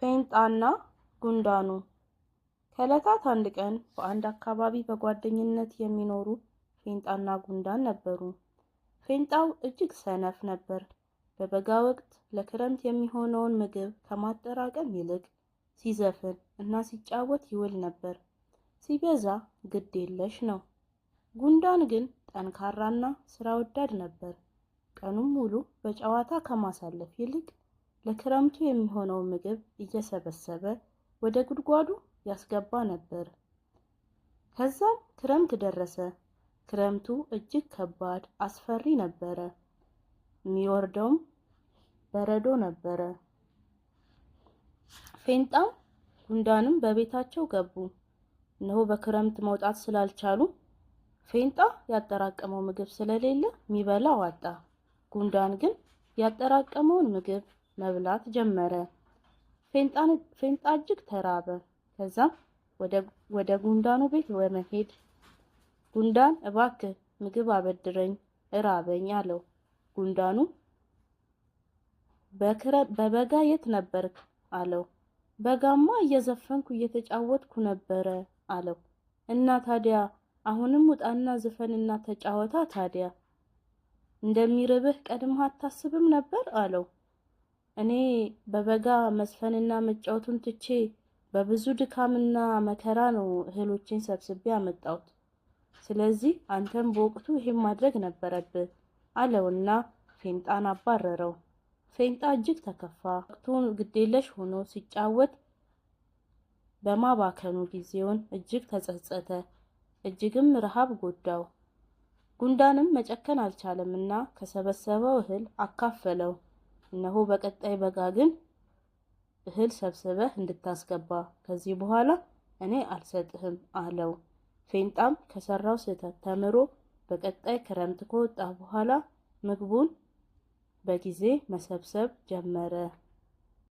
ፌንጣና ጉንዳኑ። ከዕለታት አንድ ቀን በአንድ አካባቢ በጓደኝነት የሚኖሩ ፌንጣና ጉንዳን ነበሩ። ፌንጣው እጅግ ሰነፍ ነበር። በበጋ ወቅት ለክረምት የሚሆነውን ምግብ ከማጠራቀም ይልቅ ሲዘፍን እና ሲጫወት ይውል ነበር። ሲበዛ ግድ የለሽ ነው። ጉንዳን ግን ጠንካራና ስራ ወዳድ ነበር። ቀኑን ሙሉ በጨዋታ ከማሳለፍ ይልቅ ለክረምቱ የሚሆነው ምግብ እየሰበሰበ ወደ ጉድጓዱ ያስገባ ነበር። ከዛም ክረምት ደረሰ። ክረምቱ እጅግ ከባድ፣ አስፈሪ ነበረ። የሚወርደውም በረዶ ነበረ። ፌንጣም ጉንዳንም በቤታቸው ገቡ። እነሆ በክረምት መውጣት ስላልቻሉ ፌንጣ ያጠራቀመው ምግብ ስለሌለ የሚበላው አጣ። ጉንዳን ግን ያጠራቀመውን ምግብ መብላት ጀመረ። ፌንጣ እጅግ ተራበ። ከዛም ወደ ጉንዳኑ ቤት በመሄድ ጉንዳን እባክህ ምግብ አበድረኝ እራበኝ አለው። ጉንዳኑ በበጋ የት ነበርክ አለው። በጋማ እየዘፈንኩ እየተጫወትኩ ነበረ አለው። እና ታዲያ አሁንም ውጣና ዝፈንና ተጫወታ ታዲያ እንደሚርብህ ቀድመህ አታስብም ነበር አለው። እኔ በበጋ መዝፈንና መጫወቱን ትቼ በብዙ ድካምና መከራ ነው እህሎችን ሰብስቤ ያመጣሁት። ስለዚህ አንተም በወቅቱ ይሄን ማድረግ ነበረብህ አለውና ፌንጣን አባረረው። ፌንጣ እጅግ ተከፋ። ወቅቱን ግዴለሽ ሆኖ ሲጫወት በማባከኑ ጊዜውን እጅግ ተጸጸተ። እጅግም ረሃብ ጎዳው። ጉንዳንም መጨከን አልቻለምና ከሰበሰበው እህል አካፈለው። እነሆ በቀጣይ በጋ ግን እህል ሰብስበህ እንድታስገባ፣ ከዚህ በኋላ እኔ አልሰጥህም አለው። ፌንጣም ከሰራው ስህተት ተምሮ በቀጣይ ክረምት ከወጣ በኋላ ምግቡን በጊዜ መሰብሰብ ጀመረ።